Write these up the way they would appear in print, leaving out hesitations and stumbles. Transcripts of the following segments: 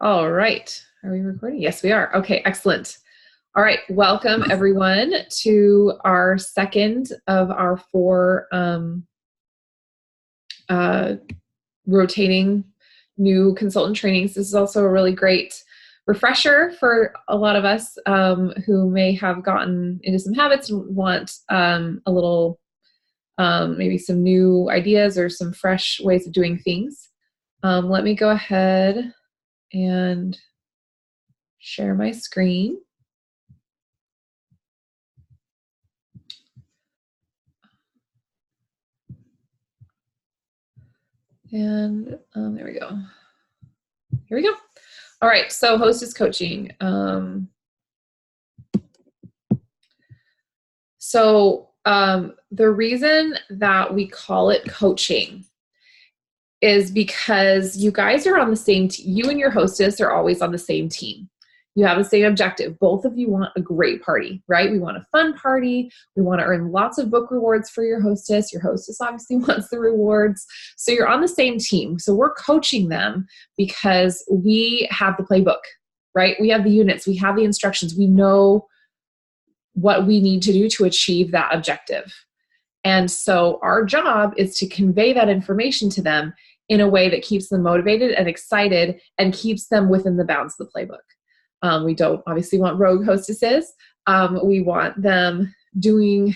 All right. Are we recording? Yes, we are. Okay, excellent. All right. Welcome, everyone, to our second of our four uh, rotating new consultant trainings. This is also a really great refresher for a lot of us who may have gotten into some habits and want a little, maybe some new ideas or some fresh ways of doing things. Let me go ahead and share my screen. And there we go. Here we go. All right, so Hostess coaching. The reason that we call it coaching is because you guys are on the same team. You and your hostess are always on the same team. You have the same objective. Both of you want a great party, right? We want a fun party. We want to earn lots of book rewards for your hostess. Your hostess obviously wants the rewards. So you're on the same team. So we're coaching them because we have the playbook, right? We have the units. We have the instructions. We know what we need to do to achieve that objective. And so our job is to convey that information to them in a way that keeps them motivated and excited and keeps them within the bounds of the playbook. We don't obviously want rogue hostesses. We want them doing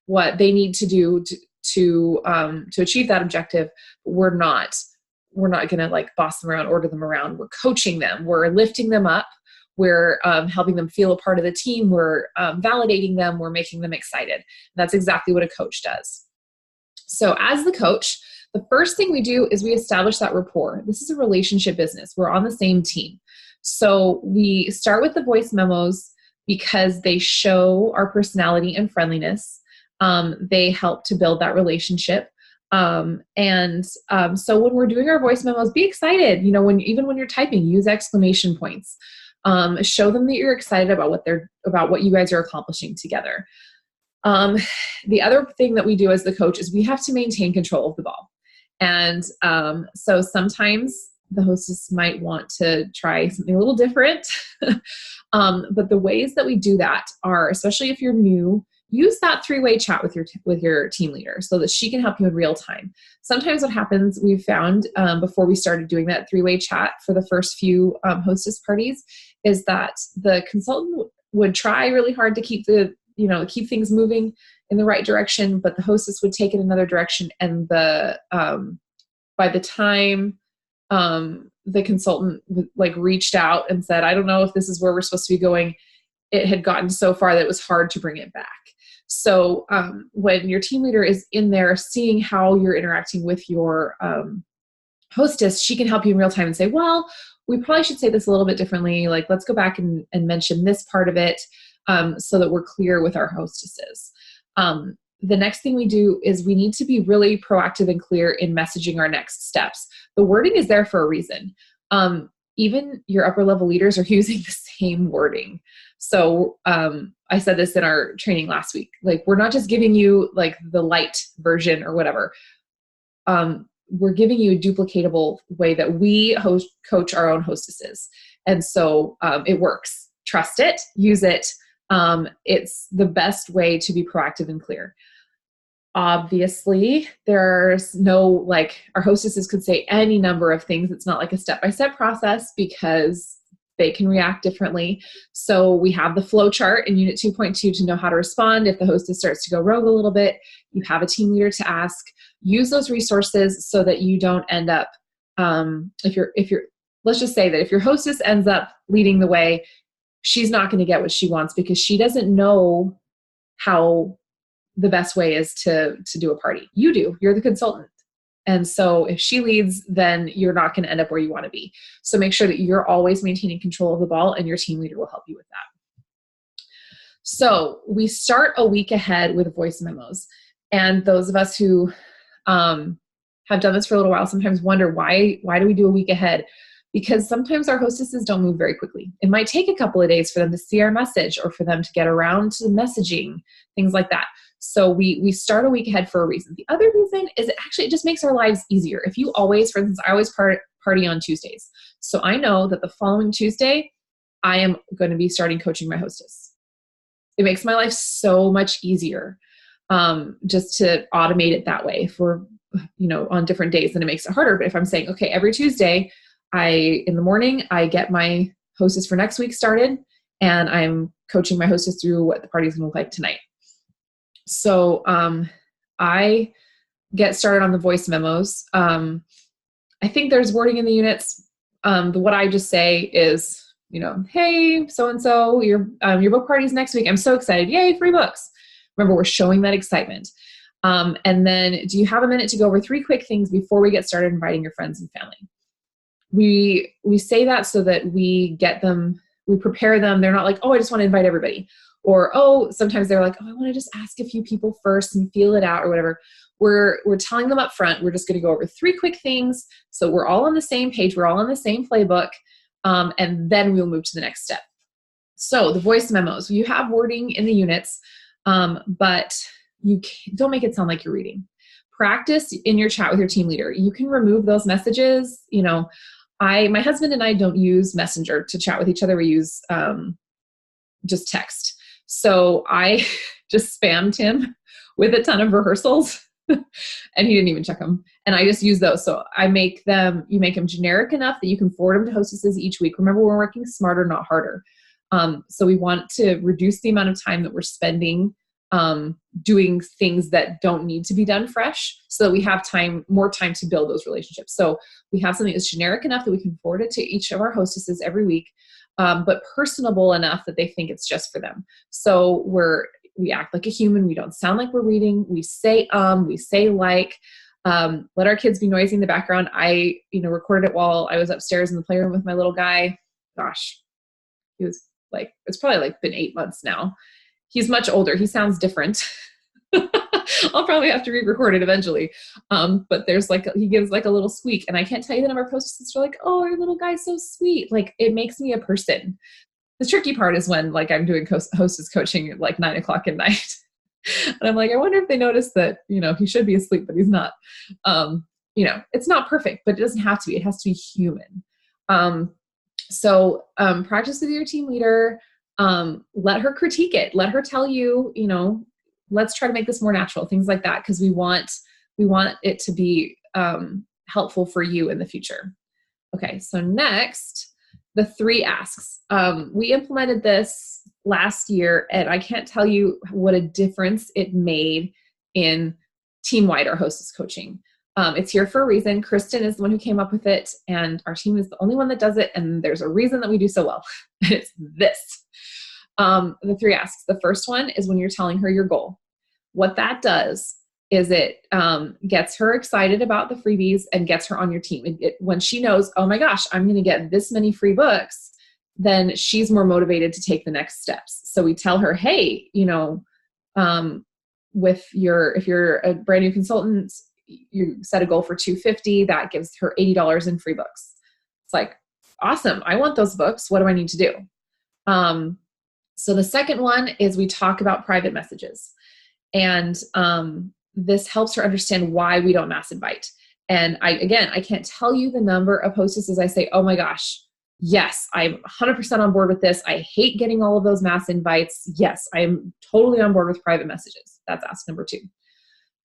what they need to do to achieve that objective. We're not going to like boss them around, order them around. We're coaching them. We're lifting them up. We're helping them feel a part of the team. We're validating them. We're making them excited. That's exactly what a coach does. So as the coach, the first thing we do is we establish that rapport. This is a relationship business. We're on the same team. So we start with the voice memos because they show our personality and friendliness. They help to build that relationship. So when we're doing our voice memos, be excited. Even when you're typing, use exclamation points. Show them that you're excited about what you guys are accomplishing together. The other thing that we do as the coach is we have to maintain control of the ball. And so sometimes the hostess might want to try something a little different. But the ways that we do that are, especially if you're new, use that three-way chat with your team leader so that she can help you in real time. Sometimes what happens, we've found before we started doing that three-way chat for the first few hostess parties, is that the consultant would try really hard to keep things moving in the right direction, but the hostess would take it another direction. And by the time the consultant reached out and said, I don't know if this is where we're supposed to be going, it had gotten so far that it was hard to bring it back. So when your team leader is in there seeing how you're interacting with your hostess, she can help you in real time and say, well, we probably should say this a little bit differently. Let's go back and mention this part of it so that we're clear with our hostesses. The next thing we do is we need to be really proactive and clear in messaging our next steps. The wording is there for a reason. Even your upper level leaders are using the same wording. So I said this in our training last week. We're not just giving you the light version or whatever. We're giving you a duplicatable way that we coach our own hostesses. And so it works. Trust it, use it. It's the best way to be proactive and clear. Obviously, there's no, our hostesses could say any number of things. It's not like a step-by-step process because they can react differently. So we have the flow chart in Unit 2.2 to know how to respond. If the hostess starts to go rogue a little bit, you have a team leader to ask. Use those resources so that you don't end up, let's just say that if your hostess ends up leading the way, she's not going to get what she wants because she doesn't know how the best way is to do a party. You do. You're the consultant. And so if she leads, then you're not going to end up where you want to be. So make sure that you're always maintaining control of the ball, and your team leader will help you with that. So we start a week ahead with voice memos. And those of us who have done this for a little while sometimes wonder, why do we do a week ahead? Because sometimes our hostesses don't move very quickly. It might take a couple of days for them to see our message or for them to get around to messaging, things like that. So we start a week ahead for a reason. The other reason is it just makes our lives easier. If you always, for instance, I always party on Tuesdays. So I know that the following Tuesday, I am going to be starting coaching my hostess. It makes my life so much easier just to automate it that way for, on different days, then it makes it harder. But if I'm saying, okay, every Tuesday, in the morning, I get my hostess for next week started, and I'm coaching my hostess through what the party's going to look like tonight. So I get started on the voice memos. I think there's wording in the units. What I just say is, hey, so-and-so, your book party's next week. I'm so excited. Yay, free books. Remember, we're showing that excitement. And then, do you have a minute to go over 3 quick things before we get started inviting your friends and family? We say that so that we get them, we prepare them. They're not like, oh, I just want to invite everybody. Or, oh, sometimes they're like, oh, I want to just ask a few people first and feel it out or whatever. We're telling them up front, we're just going to go over 3 quick things. So we're all on the same page. We're all on the same playbook. And then we'll move to the next step. So the voice memos, you have wording in the units, but don't make it sound like you're reading. Practice in your chat with your team leader. You can remove those messages. My husband and I don't use Messenger to chat with each other. We use just text. So I just spammed him with a ton of rehearsals and he didn't even check them. And I just use those. So you make them generic enough that you can forward them to hostesses each week. Remember, we're working smarter, not harder. So we want to reduce the amount of time that we're spending doing things that don't need to be done fresh, so that we have more time to build those relationships. So we have something that's generic enough that we can forward it to each of our hostesses every week, but personable enough that they think it's just for them. So we act like a human. We don't sound like we're reading. We say, we say like, let our kids be noisy in the background. I, recorded it while I was upstairs in the playroom with my little guy. Gosh, he was like, it's probably been 8 months now. He's much older. He sounds different. I'll probably have to re-record it eventually. But he gives a little squeak, and I can't tell you the number of hostesses are like, oh, our little guy's so sweet. It makes me a person. The tricky part is when I'm doing hostess coaching at 9:00 at night. And I'm like, I wonder if they notice that, he should be asleep, but he's not. It's not perfect, but it doesn't have to be. It has to be human. So practice with your team leader. Let her critique it. Let her tell you, let's try to make this more natural, things like that. Cause we want it to be, helpful for you in the future. Okay. So next, the 3 asks. We implemented this last year, and I can't tell you what a difference it made in team-wide or hostess coaching. It's here for a reason. Kristen is the one who came up with it, and our team is the only one that does it. And there's a reason that we do so well. It's this. The 3 asks. The first one is when you're telling her your goal. What that does is it gets her excited about the freebies and gets her on your team. When she knows, oh my gosh, I'm going to get this many free books, then she's more motivated to take the next steps. So we tell her, hey, if you're a brand new consultant, you set a goal for $250, that gives her $80 in free books. It's like, awesome. I want those books. What do I need to do? So the second one is we talk about private messages, and this helps her understand why we don't mass invite. And I can't tell you the number of hostesses I say, oh my gosh, yes, I'm 100% on board with this. I hate getting all of those mass invites. Yes, I'm totally on board with private messages. That's ask number 2.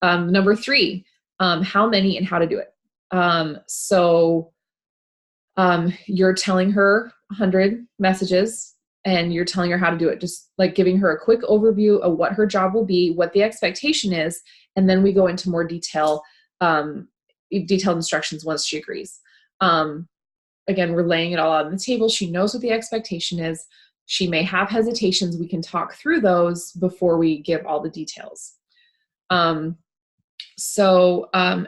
Number 3, how many and how to do it. So you're telling her 100 messages, and you're telling her how to do it, just giving her a quick overview of what her job will be, what the expectation is, and then we go into more detailed instructions once she agrees. Again, we're laying it all out on the table. She knows what the expectation is. She may have hesitations. We can talk through those before we give all the details. And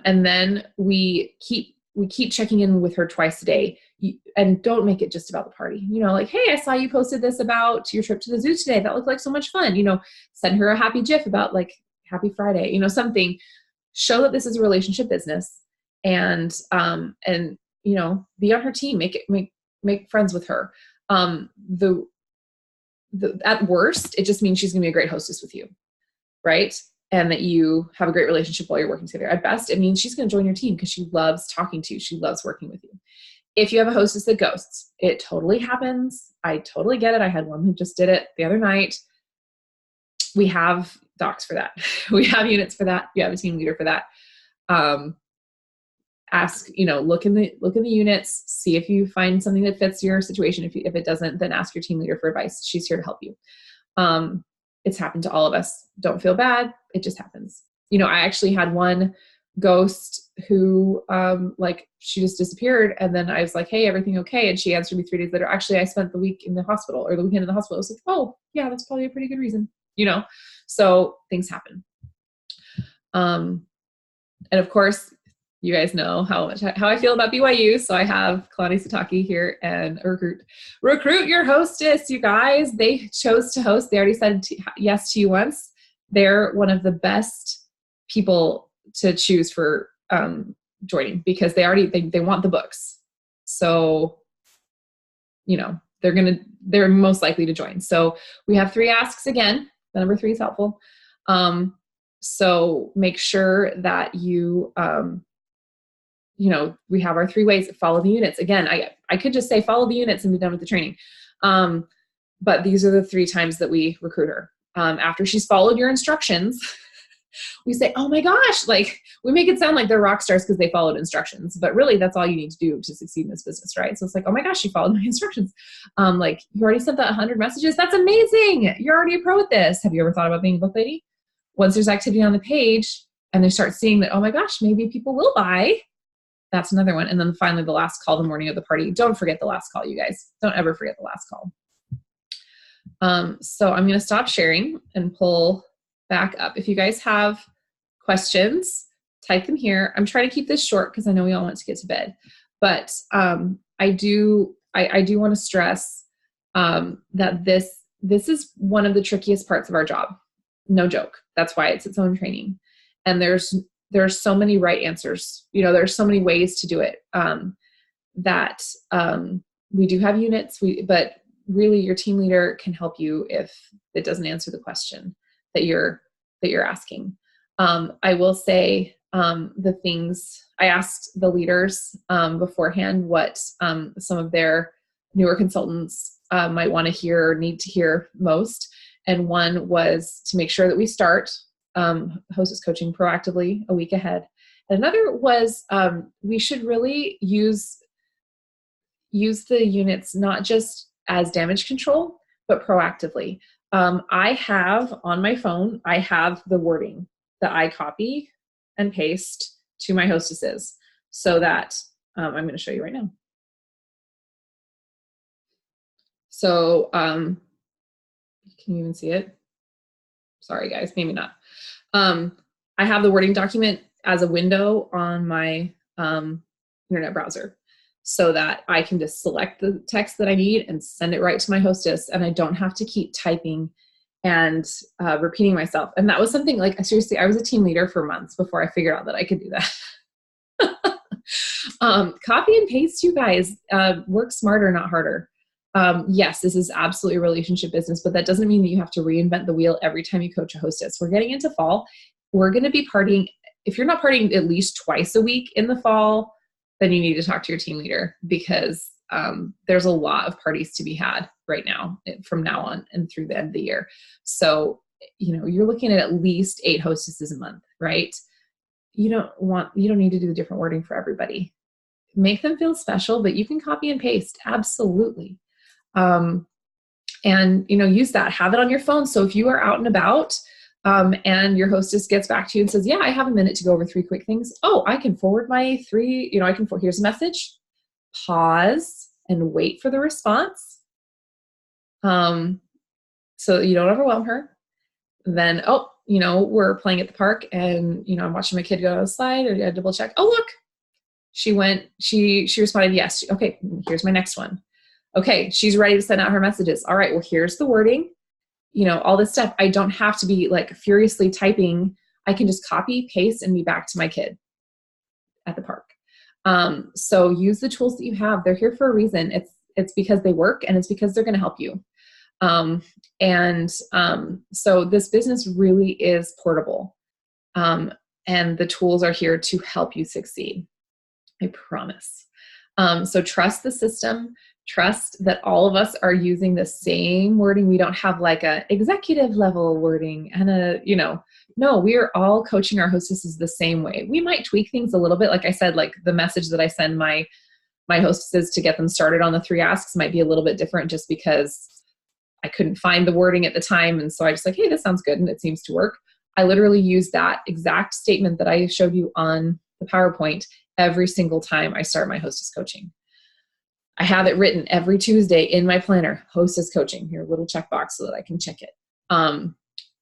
then we keep checking in with her twice a day, and don't make it just about the party. Hey, I saw you posted this about your trip to the zoo today. That looked like so much fun. Send her a happy GIF about happy Friday, something. Show that this is a relationship business, and be on her team, make friends with her. At worst, it just means she's gonna be a great hostess with you. Right? and that you have a great relationship while you're working together. At best, it means she's going to join your team because she loves talking to you. She loves working with you. If you have a hostess that ghosts, it totally happens. I totally get it. I had one who just did it the other night. We have docs for that. We have units for that. You have a team leader for that. Ask, look in the units, see if you find something that fits your situation. If it doesn't, then ask your team leader for advice. She's here to help you. It's happened to all of us. Don't feel bad. It just happens. I actually had one ghost who, she just disappeared. And then I was like, hey, everything okay? And she answered me 3 days later. Actually, I spent the week in the hospital, or the weekend in the hospital. I was like, oh yeah, that's probably a pretty good reason, so things happen. And of course, you guys know how I feel about BYU. So I have Kalani Sataki here, and recruit your hostess, you guys. They chose to host. They already said yes to you once. They're one of the best people to choose for joining, because they want the books. So, they're most likely to join. So we have 3 asks again. The number 3 is helpful. So make sure that you, we have our 3 ways. Follow the units. Again, I could just say follow the units and be done with the training. But these are the 3 times that we recruit her. After she's followed your instructions, we say, oh my gosh, we make it sound like they're rock stars because they followed instructions, but really that's all you need to do to succeed in this business, right? So it's like, oh my gosh, she followed my instructions. You already sent that 100 messages. That's amazing. You're already a pro at this. Have you ever thought about being a book lady? Once there's activity on the page and they start seeing that, oh my gosh, maybe people will buy. That's another one. And then finally, the last call, the morning of the party. Don't forget the last call, you guys. Don't ever forget the last call. So I'm going to stop sharing and pull back up. If you guys have questions, type them here. I'm trying to keep this short because I know we all want to get to bed. But I do want to stress that this is one of the trickiest parts of our job. No joke. That's why it's its own training. And there's so many right answers. There's so many ways to do it, that we do have units, but really your team leader can help you if it doesn't answer the question that you're asking. I will say the things I asked the leaders beforehand what some of their newer consultants might want to hear or need to hear most. And one was to make sure that we start hostess coaching proactively a week ahead. And another was we should really use the units not just as damage control, but proactively. I have on my phone, I have the wording that I copy and paste to my hostesses so that I'm going to show you right now. So can you even see it? Sorry, guys, maybe not. I have the wording document as a window on my internet browser so that I can just select the text that I need and send it right to my hostess, and I don't have to keep typing and repeating myself. And that was something seriously, I was a team leader for months before I figured out that I could do that. Copy and paste, you guys. Work smarter, not harder. Yes, this is absolutely a relationship business, but that doesn't mean that you have to reinvent the wheel every time you coach a hostess. We're getting into fall. We're going to be partying. If you're not partying at least twice a week in the fall, then you need to talk to your team leader, because there's a lot of parties to be had right now from now on and through the end of the year. So, you're looking at least 8 hostesses a month, right? You don't need to do the different wording for everybody. Make them feel special, but you can copy and paste. Absolutely. And, use that, have it on your phone. So if you are out and about, and your hostess gets back to you and says, yeah, I have a minute to go over 3 quick things. Oh, I can forward my 3, here's a message, pause and wait for the response. So you don't overwhelm her. Then, we're playing at the park and, I'm watching my kid go on a slide, or I double check. Oh, look, she responded, yes. Okay, here's my next one. Okay, she's ready to send out her messages. All right, well, here's the wording, all this stuff. I don't have to be furiously typing. I can just copy, paste, and be back to my kid at the park. So use the tools that you have. They're here for a reason. It's because they work, and it's because they're going to help you. So this business really is portable. And the tools are here to help you succeed. I promise. So trust the system. Trust that all of us are using the same wording. We don't have like a executive level wording and no, we are all coaching our hostesses the same way. We might tweak things a little bit. Like I said, like the message that I send my hostesses to get them started on the 3 asks might be a little bit different just because I couldn't find the wording at the time. And so I just like, hey, this sounds good. And it seems to work. I literally use that exact statement that I showed you on the PowerPoint every single time I start my hostess coaching. I have it written every Tuesday in my planner, hostess coaching, here, little checkbox so that I can check it.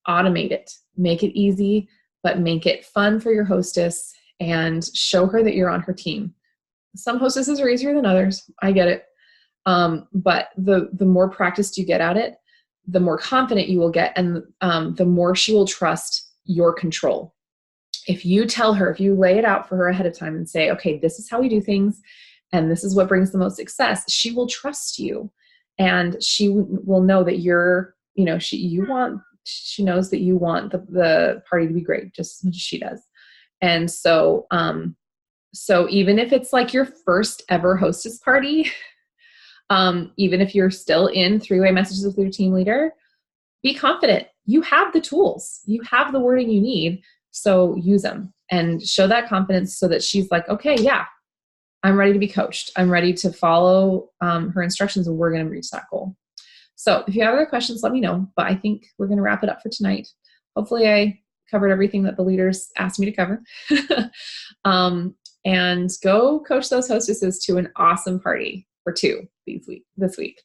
Automate it, make it easy, but make it fun for your hostess and show her that you're on her team. Some hostesses are easier than others. I get it. But the more practiced you get at it, the more confident you will get, and the more she will trust your control. If you tell her, if you lay it out for her ahead of time and say, okay, this is how we do things, and this is what brings the most success, she will trust you, and she will know that she knows that you want the party to be great, just as much as she does. And so, so even if it's like your first ever hostess party, even if you're still in 3-way messages with your team leader, be confident. You have the tools. You have the wording you need. So use them and show that confidence so that she's like, okay, yeah, I'm ready to be coached. I'm ready to follow her instructions, and we're going to reach that goal. So if you have other questions, let me know. But I think we're going to wrap it up for tonight. Hopefully I covered everything that the leaders asked me to cover. And go coach those hostesses to an awesome party for 2 this week.